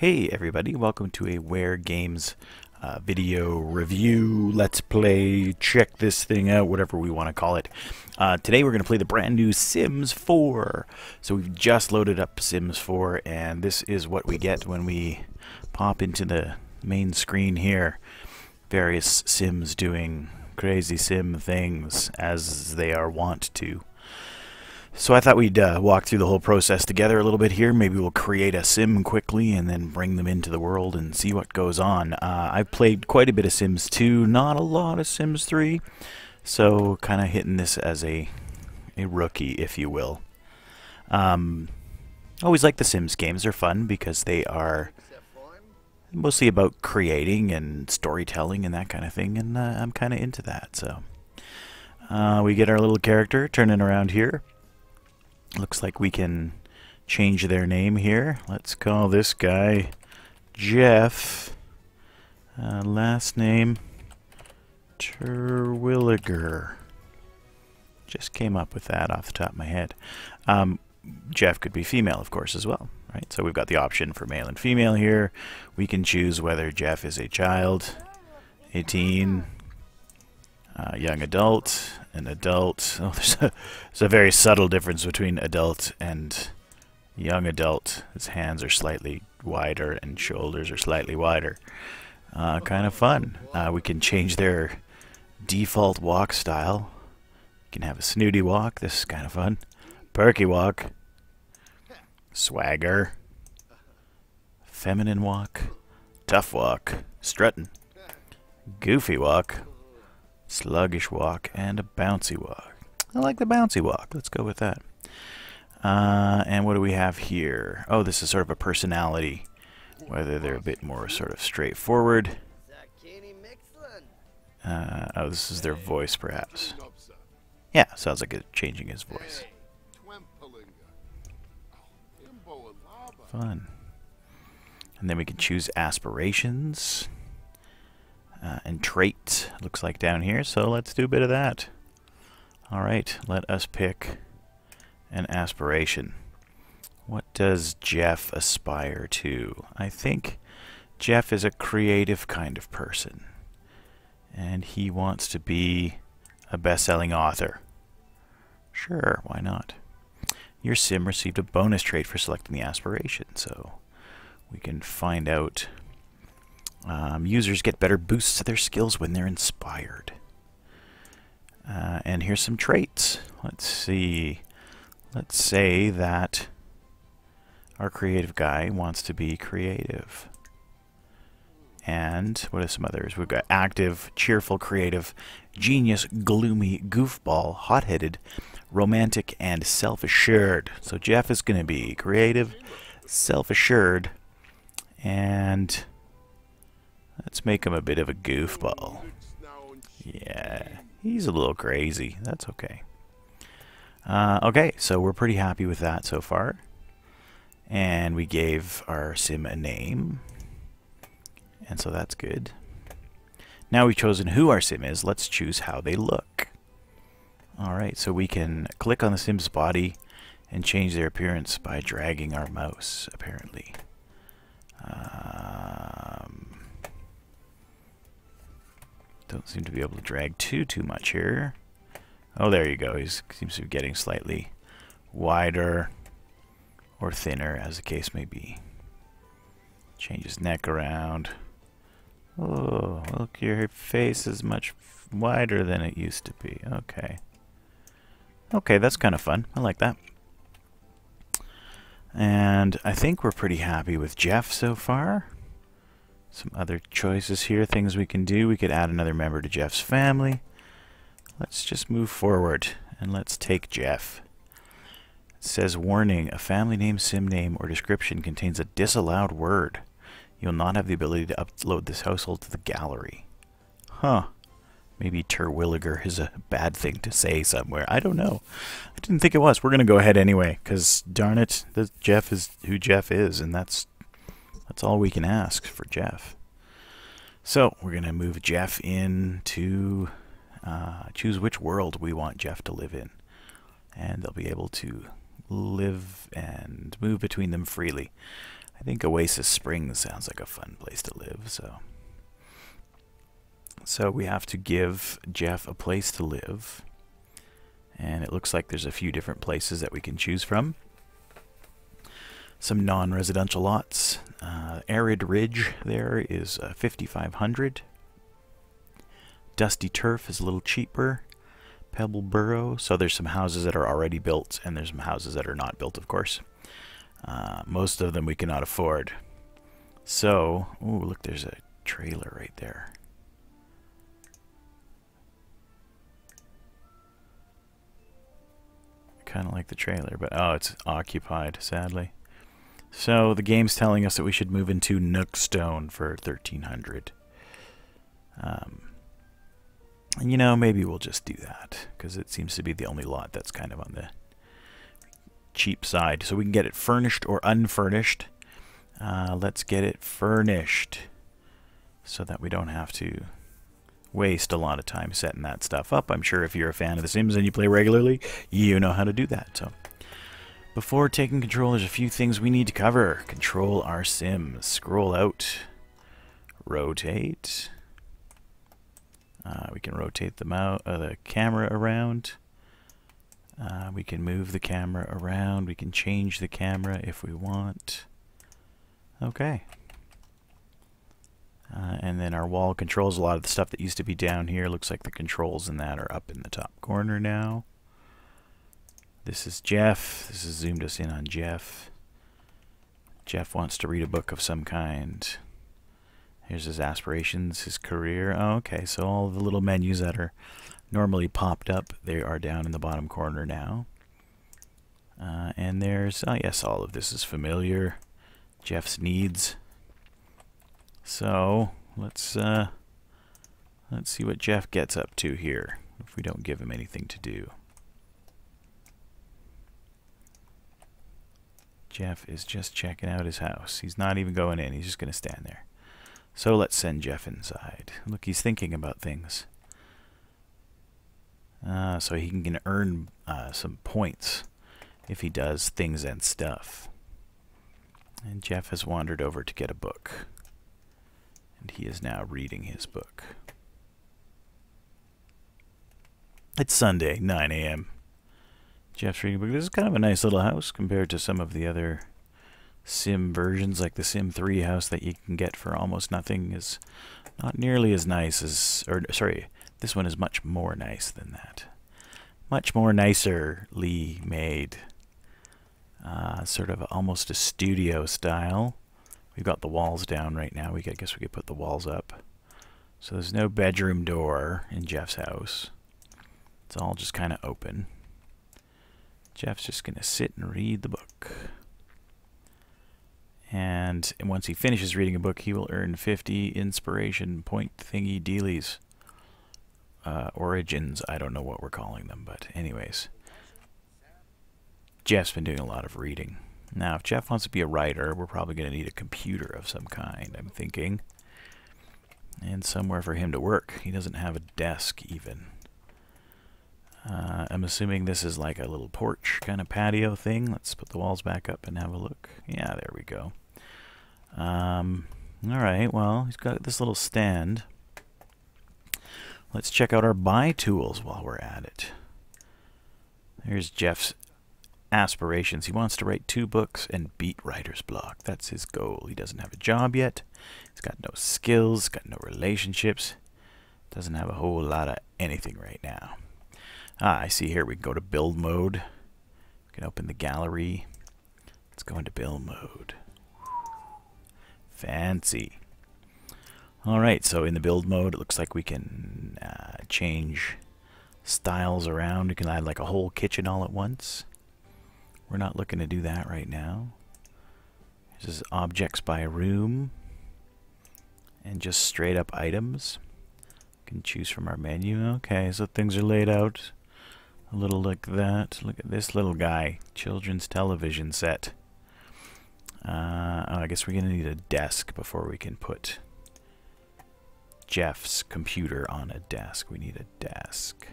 Hey everybody, welcome to a Waregames video review, let's play, check this thing out, whatever we want to call it. Today we're going to play the brand new Sims 4. So we've just loaded up Sims 4 and this is what we get when we pop into the main screen here. Various Sims doing crazy Sim things as they are wont to. So I thought we'd walk through the whole process together a little bit here. Maybe we'll create a sim quickly and then bring them into the world and see what goes on. I've played quite a bit of Sims 2, not a lot of Sims 3. So kind of hitting this as a rookie, if you will. Always like the Sims games. They're fun because they are mostly about creating and storytelling and that kind of thing. And I'm kind of into that. So we get our little character turning around here. Looks like we can change their name here. Let's call this guy Jeff. Last name Terwilliger. Just came up with that off the top of my head. Jeff could be female, of course, as well. Right? So we've got the option for male and female here. We can choose whether Jeff is a child, a teen, young adult, an adult. Oh, there's a very subtle difference between adult and young adult. His hands are slightly wider and shoulders are slightly wider. Kind of fun. We can change their default walk style. You can have a snooty walk. This is kind of fun. Perky walk. Swagger. Feminine walk. Tough walk. Strutting. Goofy walk. Sluggish walk, and a bouncy walk. I like the bouncy walk. Let's go with that. And what do we have here? Oh, this is sort of a personality. Whether they're a bit more sort of straightforward. Oh, this is their voice, perhaps. Yeah, sounds like it's changing his voice. Fun. And then we can choose aspirations. And trait, looks like down here, so let's do a bit of that. Alright, let us pick an aspiration. What does Jeff aspire to? I think Jeff is a creative kind of person. And he wants to be a best-selling author. Sure, why not? Your sim received a bonus trait for selecting the aspiration, so we can find out. Users get better boosts to their skills when they're inspired. And here's some traits. Let's see. Let's say that our creative guy wants to be creative. And what are some others? We've got active, cheerful, creative, genius, gloomy, goofball, hot-headed, romantic, and self-assured. So Jeff is going to be creative, self-assured, and let's make him a bit of a goofball. Yeah, he's a little crazy. That's okay. Okay, so we're pretty happy with that so far. And we gave our sim a name. And so that's good. Now we've chosen who our sim is. Let's choose how they look. Alright, so we can click on the sim's body and change their appearance by dragging our mouse, apparently. Don't seem to be able to drag too much here. Oh, there you go. He seems to be getting slightly wider or thinner, as the case may be. Change his neck around. Oh, look, your face is much wider than it used to be. Okay. Okay, that's kind of fun. I like that. And I think we're pretty happy with Jeff so far. Some other choices here, things we can do. We could add another member to Jeff's family. Let's just move forward and let's take Jeff. It says, warning, a family name, sim name, or description contains a disallowed word. You'll not have the ability to upload this household to the gallery. Huh. Maybe Terwilliger is a bad thing to say somewhere. I don't know. I didn't think it was. We're going to go ahead anyway, because darn it, Jeff is who Jeff is, and that's all we can ask for Jeff. So we're going to move Jeff in to choose which world we want Jeff to live in. And they'll be able to live and move between them freely. I I think Oasis Springs sounds like a fun place to live, so we have to give Jeff a place to live. And it looks like there's a few different places that we can choose from. Some non-residential lots. Arid Ridge there is 5,500. Dusty Turf is a little cheaper. Pebble Burrow. So there's some houses that are already built, and there's some houses that are not built, of course. Most of them we cannot afford. So, ooh, look, there's a trailer right there. Kind of like the trailer, but oh, it's occupied, sadly. So the game's telling us that we should move into Nookstone for 1,300. And you know, maybe we'll just do that, because it seems to be the only lot that's kind of on the cheap side. So we can get it furnished or unfurnished. Let's get it furnished, so that we don't have to waste a lot of time setting that stuff up. I'm sure if you're a fan of The Sims and you play regularly, you know how to do that. So before taking control, there's a few things we need to cover. Control our Sims. Scroll out. Rotate. We can rotate the camera around. We can move the camera around. We can change the camera if we want. Okay. And then our wall controls a lot of the stuff that used to be down here. Looks like the controls in that are up in the top corner now. This is Jeff. This has zoomed us in on Jeff. Jeff wants to read a book of some kind. Here's his aspirations, his career. Oh, okay, so all the little menus that are normally popped up, they are down in the bottom corner now. And there's, oh yes, all of this is familiar. Jeff's needs. So let's see what Jeff gets up to here if we don't give him anything to do. Jeff is just checking out his house. He's not even going in. He's just going to stand there. So let's send Jeff inside. Look, he's thinking about things. So he can earn some points if he does things and stuff. And Jeff has wandered over to get a book. And he is now reading his book. It's Sunday, 9 a.m. Jeff's reading a book. This is kind of a nice little house compared to some of the other Sim versions, like the Sim4 house that you can get for almost nothing. Is not nearly as nice as, or sorry, this one is much more nice than that. Much more nicerly made. Sort of almost a studio style. We've got the walls down right now. I guess we could put the walls up. So there's no bedroom door in Jeff's house. It's all just kind of open. Jeff's just going to sit and read the book. And once he finishes reading a book, he will earn 50 inspiration point thingy dealies. Origins, I don't know what we're calling them, but anyways. Jeff's been doing a lot of reading. Now, if Jeff wants to be a writer, we're probably going to need a computer of some kind, I'm thinking. And somewhere for him to work. He doesn't have a desk, even. I'm assuming this is like a little porch kind of patio thing. Let's put the walls back up and have a look. Yeah, there we go. Alright, well, he's got this little stand. Let's check out our buy tools while we're at it. There's Jeff's aspirations. He wants to write 2 books and beat writer's block. That's his goal. He doesn't have a job yet. He's got no skills, got no relationships. Doesn't have a whole lot of anything right now. I see here we can go to build mode. We can open the gallery. Let's go into build mode. Fancy. Alright, so in the build mode, it looks like we can change styles around. We can add like a whole kitchen all at once. We're not looking to do that right now. This is objects by room. And just straight up items. We can choose from our menu. Okay, so things are laid out a little like that. Look at this little guy. Children's television set. I guess we're going to need a desk before we can put Jeff's computer on a desk. We need a desk.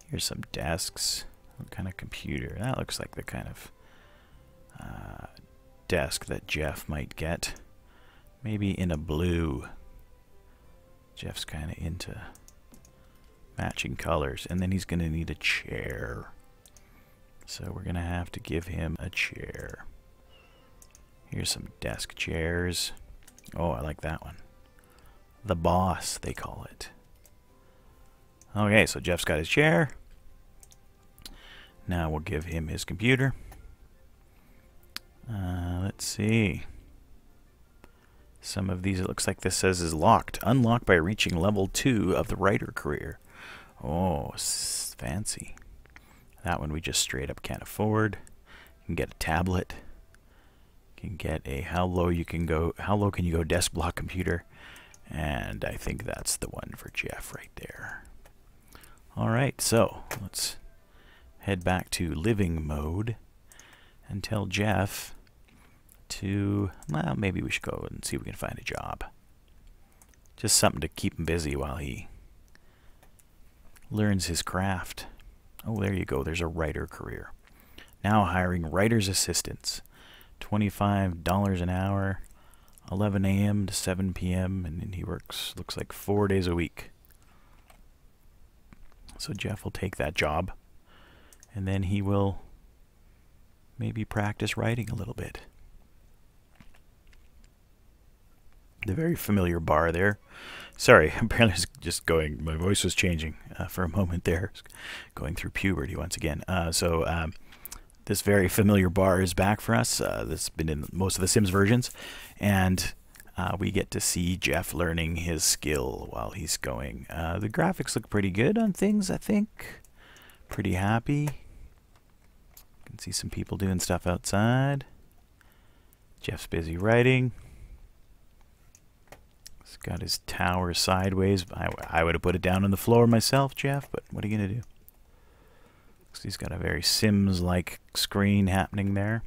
Here's some desks. What kind of computer? That looks like the kind of desk that Jeff might get. Maybe in a blue. Jeff's kind of into matching colors. And then he's going to need a chair. So we're going to have to give him a chair. Here's some desk chairs. Oh, I like that one. The boss, they call it. Okay, so Jeff's got his chair. Now we'll give him his computer. Let's see. Some of these, it looks like this says is locked. Unlocked by reaching level 2 of the writer career. Oh, fancy. That one we just straight up can't afford. You can get a tablet. You can get a how low can you go desk block computer. And I think that's the one for Jeff right there. Alright, so let's head back to living mode and tell Jeff to, well, maybe we should go and see if we can find a job. Just something to keep him busy while he learns his craft. Oh, there you go. There's a writer career. Now hiring writer's assistants. $25 an hour, 11 a.m. to 7 p.m. And then he works, looks like 4 days a week. So Jeff will take that job. And then he will maybe practice writing a little bit. The very familiar bar there. Sorry, apparently it's just going, my voice was changing for a moment there. Going through puberty once again. This very familiar bar is back for us. This has been in most of the Sims versions. And we get to see Jeff learning his skill while he's going. The graphics look pretty good on things, I think. Pretty happy. You can see some people doing stuff outside. Jeff's busy writing. He's got his tower sideways. I would have put it down on the floor myself, Jeff, but what are you going to do? So he's got a very Sims-like screen happening there.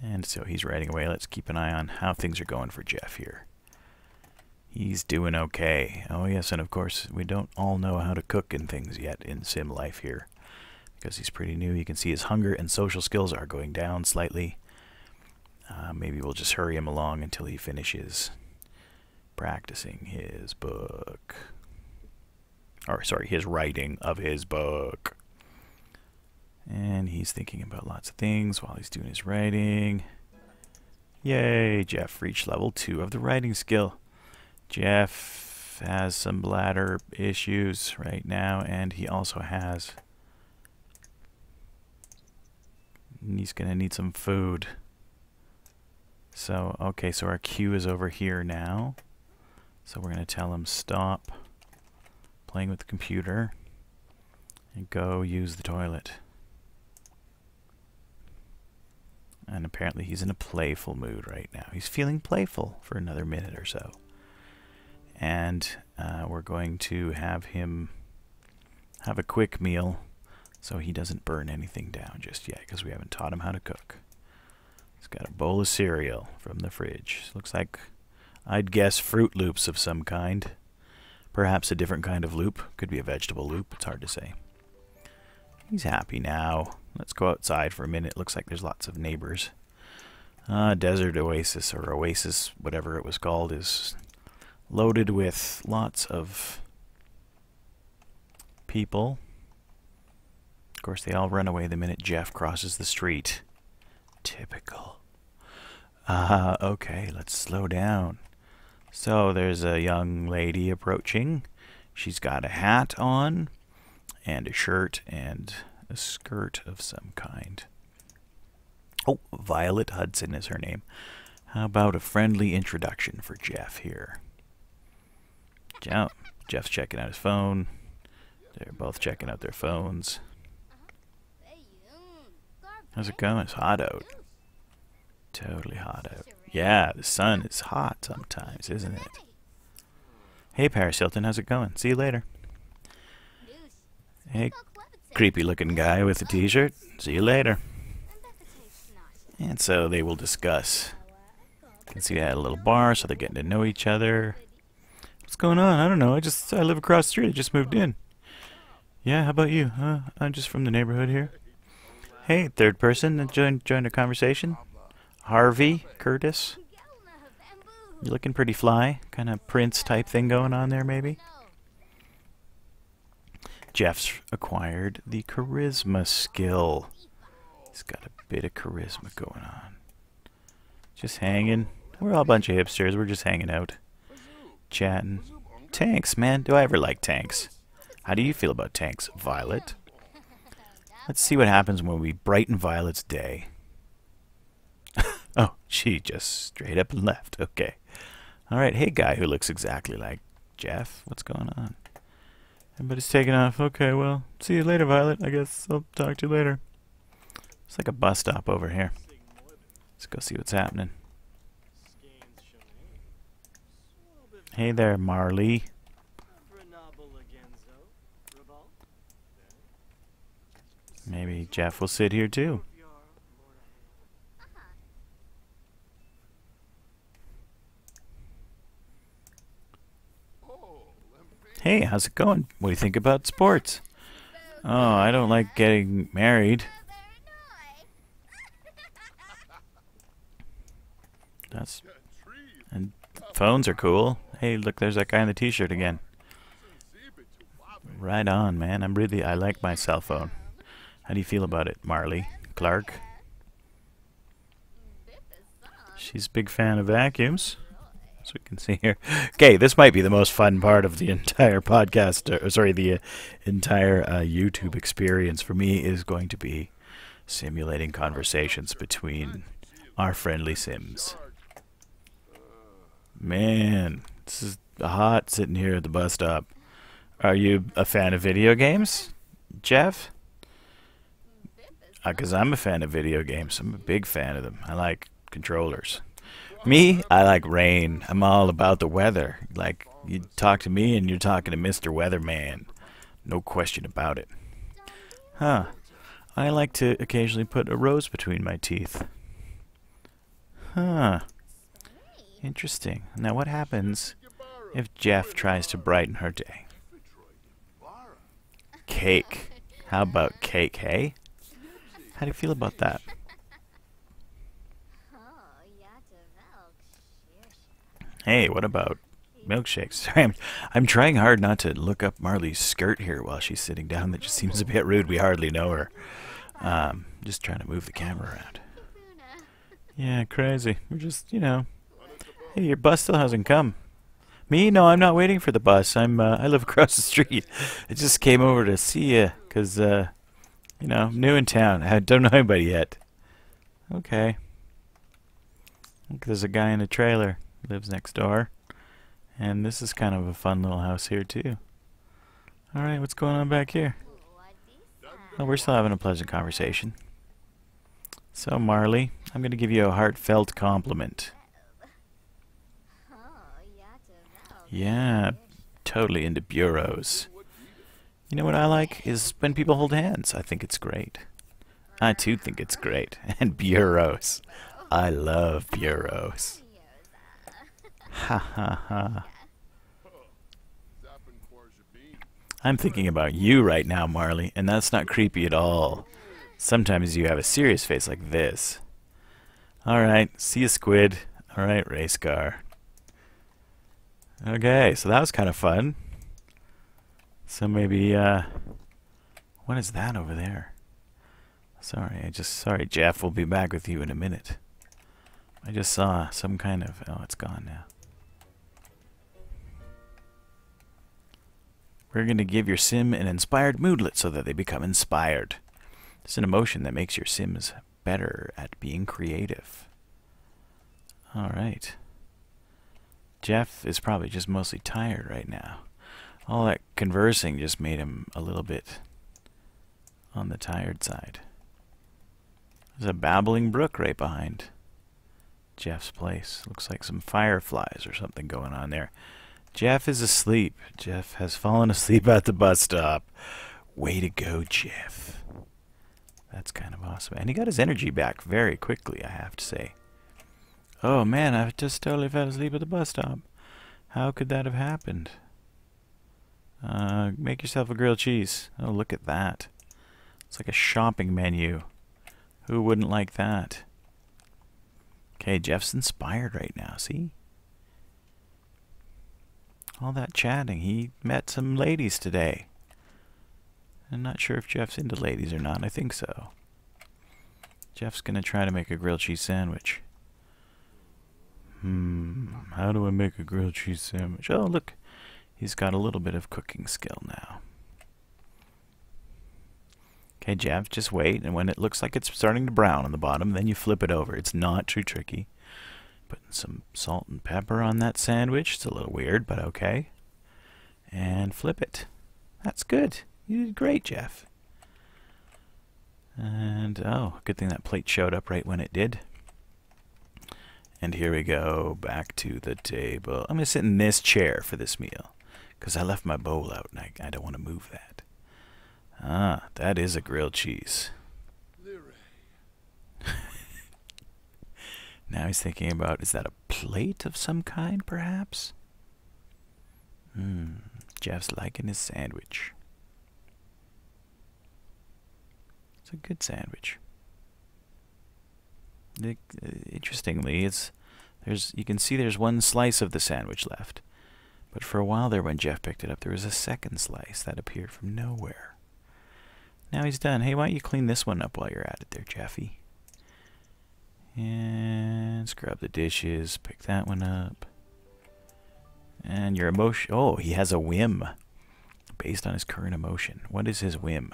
And so he's writing away. Let's keep an eye on how things are going for Jeff here. He's doing okay. Oh yes, and of course we don't all know how to cook and things yet in Sim life here. Because he's pretty new. You can see his hunger and social skills are going down slightly. Maybe we'll just hurry him along until he finishes practicing his book. Or, sorry, his writing of his book. And he's thinking about lots of things while he's doing his writing. Yay, Jeff reached level 2 of the writing skill. Jeff has some bladder issues right now, and he also has... he's going to need some food. So, okay, so our queue is over here now. So we're going to tell him stop playing with the computer and go use the toilet. And apparently he's in a playful mood right now. He's feeling playful for another minute or so. And we're going to have him have a quick meal so he doesn't burn anything down just yet because we haven't taught him how to cook. He's got a bowl of cereal from the fridge. Looks like, I'd guess, Fruit Loops of some kind. Perhaps a different kind of loop. Could be a vegetable loop. It's hard to say. He's happy now. Let's go outside for a minute. Looks like there's lots of neighbors. Desert Oasis, or Oasis, whatever it was called, is loaded with lots of people. Of course, they all run away the minute Jeff crosses the street. Typical. Okay, let's slow down. So there's a young lady approaching. She's got a hat on and a shirt and a skirt of some kind. Oh, Violet Hudson is her name. How about a friendly introduction for Jeff here? Yeah, Jeff's checking out his phone. They're both checking out their phones. How's it going? It's hot out. Totally hot out. Yeah, the sun is hot sometimes, isn't it? Hey, Paris Hilton, how's it going? See you later. Hey, creepy looking guy with a t-shirt. See you later. And so they will discuss. You can see they had a little bar, so they're getting to know each other. What's going on? I don't know. I live across the street. I just moved in. Yeah, how about you? I'm just from the neighborhood here. Hey, third person, join the conversation. Harvey, Curtis. You're looking pretty fly. Kind of Prince type thing going on there, maybe? Jeff's acquired the charisma skill. He's got a bit of charisma going on. Just hanging. We're all a bunch of hipsters. We're just hanging out. Chatting. Tanks, man. Do I ever like tanks? How do you feel about tanks, Violet? Let's see what happens when we brighten Violet's day. Oh, she just straight up and left. Okay. Alright, hey guy who looks exactly like Jeff. What's going on? Everybody's taking off. Okay, well, see you later, Violet. I guess I'll talk to you later. It's like a bus stop over here. Let's go see what's happening. Hey there, Marley. Maybe Jeff will sit here too. Hey, how's it going? What do you think about sports? Oh, I don't like getting married. And phones are cool. Hey, look, there's that guy in the t-shirt again. Right on, man. I like my cell phone. How do you feel about it, Marley? Clark? She's a big fan of vacuums, as we can see here. Okay, this might be the most fun part of the entire podcast, the entire YouTube experience for me is going to be simulating conversations between our friendly Sims. Man, this is hot sitting here at the bus stop. Are you a fan of video games, Jeff? Because I'm a fan of video games. I'm a big fan of them. I like controllers. Me, I like rain. I'm all about the weather. Like, you talk to me and you're talking to Mr. Weatherman. No question about it. Huh. I like to occasionally put a rose between my teeth. Huh. Interesting. Now what happens if Jeff tries to brighten her day? Cake. How about cake, hey? How do you feel about that? Hey, what about milkshakes? Sorry, I'm trying hard not to look up Marley's skirt here while she's sitting down. That just seems a bit rude. We hardly know her. Just trying to move the camera around. Yeah, crazy. We're just, you know. Hey, your bus still hasn't come. Me? No, I'm not waiting for the bus. I live across the street. I just came over to see you, because, you know, new in town. I don't know anybody yet. Okay. Look, there's a guy in a trailer. Lives next door. And this is kind of a fun little house here, too. Alright, what's going on back here? Oh, we're still having a pleasant conversation. So, Marley, I'm going to give you a heartfelt compliment. Yeah, totally into bureaus. You know what I like is when people hold hands. I think it's great. I too think it's great. And bureaus. I love bureaus. Ha ha ha. I'm thinking about you right now, Marley, and that's not creepy at all. Sometimes you have a serious face like this. Alright, see you, squid. Alright, race car. Okay, so that was kind of fun. So maybe, what is that over there? Sorry, Jeff, we'll be back with you in a minute. I just saw some kind of, oh, it's gone now. We're going to give your sim an inspired moodlet so that they become inspired. It's an emotion that makes your sims better at being creative. Alright. Jeff is probably just mostly tired right now. All that conversing just made him a little bit on the tired side. There's a babbling brook right behind Jeff's place. Looks like some fireflies or something going on there. Jeff is asleep. Jeff has fallen asleep at the bus stop. Way to go, Jeff. That's kind of awesome. And he got his energy back very quickly, I have to say. Oh man, I just totally fell asleep at the bus stop. How could that have happened? Make yourself a grilled cheese. Oh, look at that. It's like a shopping menu. Who wouldn't like that? Okay, Jeff's inspired right now, see? All that chatting. He met some ladies today. I'm not sure if Jeff's into ladies or not. I think so. Jeff's going to try to make a grilled cheese sandwich. How do I make a grilled cheese sandwich? Oh, look. He's got a little bit of cooking skill now. Okay, Jeff, just wait. And when it looks like it's starting to brown on the bottom, then you flip it over. It's not too tricky. Putting some salt and pepper on that sandwich. It's a little weird, but okay. And flip it. That's good. You did great, Jeff. And, oh, good thing that plate showed up right when it did. And here we go, back to the table. I'm going to sit in this chair for this meal, because I left my bowl out, and I don't want to move that. Ah, that is a grilled cheese. Now he's thinking about, is that a plate of some kind, perhaps? Jeff's liking his sandwich. It's a good sandwich. Interestingly, you can see there's one slice of the sandwich left. But for a while there, when Jeff picked it up, there was a second slice that appeared from nowhere. Now he's done. Hey, why don't you clean this one up while you're at it there, Jeffy? And scrub the dishes. Pick that one up. And your emotion. Oh, he has a whim based on his current emotion. What is his whim?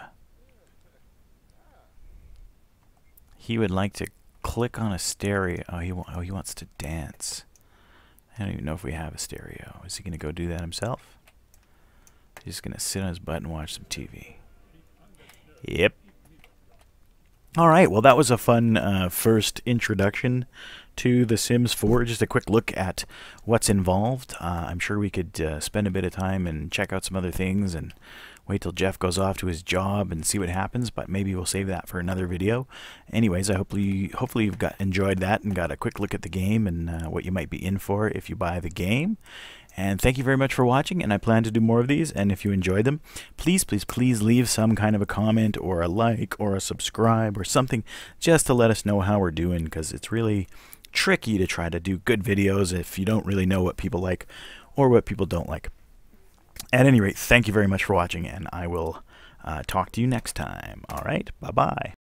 He would like to click on a stereo. Oh, he wants to dance. I don't even know if we have a stereo. Is he going to go do that himself? He's just going to sit on his butt and watch some TV. Yep. All right, well, that was a fun first introduction to The Sims 4. Just a quick look at what's involved. I'm sure we could spend a bit of time and check out some other things and wait till Jeff goes off to his job and see what happens, but maybe we'll save that for another video. Anyways, hopefully you've enjoyed that and got a quick look at the game and what you might be in for if you buy the game. And thank you very much for watching, and I plan to do more of these, and if you enjoyed them, please, please, please leave some kind of a comment or a like or a subscribe or something just to let us know how we're doing, because it's really tricky to try to do good videos if you don't really know what people like or what people don't like. At any rate, thank you very much for watching, and I will talk to you next time. All right, bye-bye.